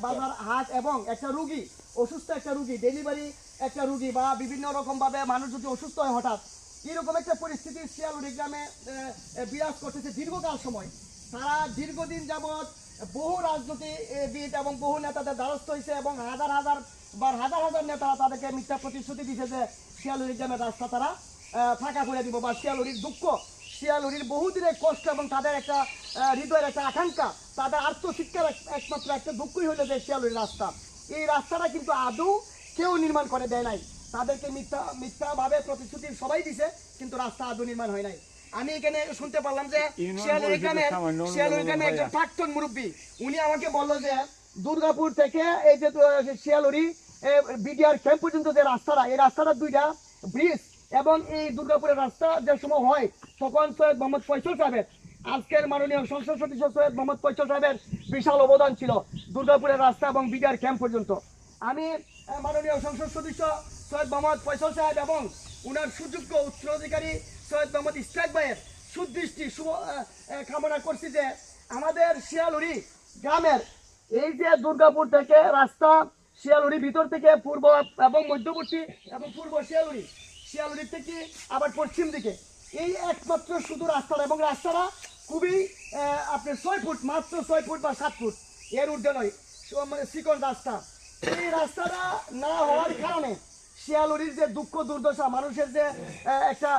বাজার হাট এবং একটা রুগী অসুস্থ একটা রুগী ডেলিভারি একটা রুগী বা বিভিন্ন রকম ভাবে মানুষ যদি অসুস্থ হয় হঠাৎ এরকম একটা পরিস্থিতি শিয়ালুড়ি গ্রামে বিরাজ করতেছে দীর্ঘকাল সময়। তারা দীর্ঘদিন যাবৎ বহু রাজনীতিবিদ এবং বহু নেতাদের দ্বারস্থ হয়েছে এবং হাজার হাজার নেতারা তাদেরকে মিথ্যা প্রতিশ্রুতি দিচ্ছে যে শিয়ালুড়ি গ্রামের রাস্তা তারা ফাঁকা করে দিব বা শিয়ালুড়ির দুঃখ, শিয়ালুড়ির বহুদিনের কষ্ট এবং তাদের একটা হৃদয়ের একটা আকাঙ্ক্ষা, তাদের আত্মশিক্ষার একমাত্র একটা দুঃখই হলো যে শিয়ালুড়ির রাস্তা। এই রাস্তাটা কিন্তু আদৌ কেউ নির্মাণ করে দেয় নাই, তাদেরকে মিথ্যাভাবে প্রতিশ্রুতি সবাই দিছে, কিন্তু রাস্তা আদৌ নির্মাণ হয় নাই। আমি এখানে শুনতে পারলাম যে শিয়ালুড়ি গ্রামে একজন প্রাক্তন মুরব্বী, উনি আমাকে বললো যে দুর্গাপুর থেকে এই যে শিয়ালুড়ি বিডিআর ক্যাম্প পর্যন্ত যে রাস্তাটা, এই রাস্তাটা দুইটা ব্রিজ এবং এই দুর্গাপুরের রাস্তা যে সময় হয় তখন সৈয়দ মোহাম্মদ ফয়সল সাহেবের, আজকের মাননীয় সংসদ সদস্য সৈয়দ মোহাম্মদ ফয়সল সাহেবের বিশাল অবদান ছিল দুর্গাপুরের রাস্তা এবং বিডিআর ক্যাম্প পর্যন্ত। আমি মাননীয় সংসদ সদস্য সৈয়দ মোহাম্মদ ফয়সল সাহেব এবং উনার সুযোগ্য উত্তরাধিকারী সৈয়দ মোহাম্মদ ইশরাক ভাইয়ের সুদৃষ্টি কামনা করছি যে আমাদের শিয়ালুড়ি গ্রামের এই যে দুর্গাপুর থেকে রাস্তা শিয়ালুড়ি ভিতর থেকে পূর্ব এবং মধ্যবর্তী এবং পূর্ব শিয়ালুড়ি থেকে আবার পশ্চিম দিকে এই একমাত্র শুধু রাস্তাটা, এবং রাস্তাটা খুবই আপনার 6 ফুট, মাত্র 6 ফুট বা 7 ফুট, এর ঊর্ধ্বে নয়, মানে চিকন রাস্তা। এই রাস্তাটা না হওয়ার কারণে শিয়ালুড়ির যে দুঃখ দুর্দশা, মানুষের যে একটা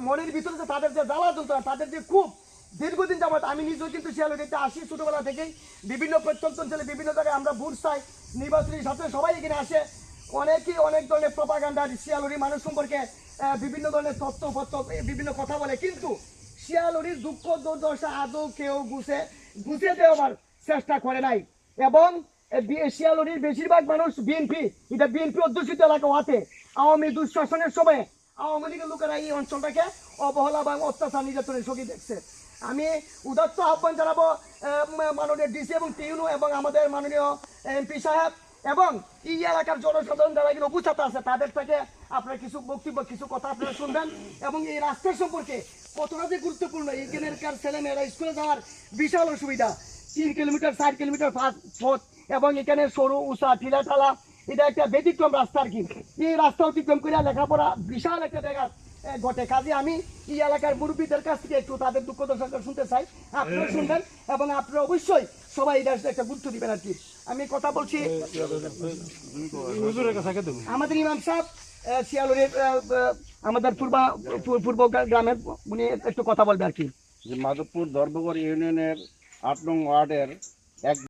মনের ভিতরে যে তাদের যে জ্বালা যন্ত্রণা, তাদের যে খুব দীর্ঘদিন যাবত, আমি নিজেও কিন্তু শিয়ালুড়িতে আসি ছোটবেলা থেকেই, বিভিন্ন প্রত্যন্ত অঞ্চলে বিভিন্ন জায়গায় আমরা ভোট চাই, নির্বাচনী সাথে সবাই এখানে আসে, অনেকেই অনেক ধরনের প্রপাগান্ডা শিয়ালুড়ি মানুষ সম্পর্কে বিভিন্ন ধরনের তথ্য বিভিন্ন কথা বলে, কিন্তু শিয়ালুড়ির দুঃখ দুর্দশা আদৌ কেউ গুছে দেওয়ার চেষ্টা করে নাই। এবং শিয়ালুড়ির বেশিরভাগ মানুষ বিএনপি, এটা বিএনপি অধ্যুষিত এলাকা হতে আওয়ামী দুঃশাসনের সময় আওয়ামী লীগের লোকেরা এই অঞ্চলটাকে অবহেলা এবং অত্যাচার নির্যাতনের সঙ্গে দেখছে। আমি উদাত্ত আহ্বান জানাবো মাননীয় ডিসি এবং টিউনু এবং আমাদের মাননীয় এমপি সাহেব এবং এই এলাকার জনসাধারণ যারা এখানে উপস্থিত আছে তাদের থেকে আপনারা কিছু বক্তব্য, কিছু কথা আপনারা শুনবেন এবং এই রাস্তার সম্পর্কে কতটা যে গুরুত্বপূর্ণ। এইখানকার ছেলেমেয়েরা স্কুলে যাওয়ার বিশাল অসুবিধা, 3 কিলোমিটার 4 কিলোমিটার পথ এবং এখানে সরু উষা টিলা ঠালা, এটা একটা ব্যতিক্রম রাস্তা আর কি। এই রাস্তা অতিক্রম করে লেখাপড়া বিশাল একটা জায়গা ঘটে। কাজে আমি এই এলাকার মুরব্বীদের কাছ থেকে একটু তাদের দুঃখ দশা শুনতে চাই, আপনারা শুনবেন এবং আপনারা অবশ্যই সবাই এটা একটা গুরুত্ব দিবেন আর কি। আমি কথা বলছি আমাদের ইমাম সাহেব শিয়ালুড়ির আমাদের পূর্ব গ্রামের, উনি একটু কথা বলবে আর কি। মাধবপুর ধর্মগড় ইউনিয়নের 8 নং ওয়ার্ডের এক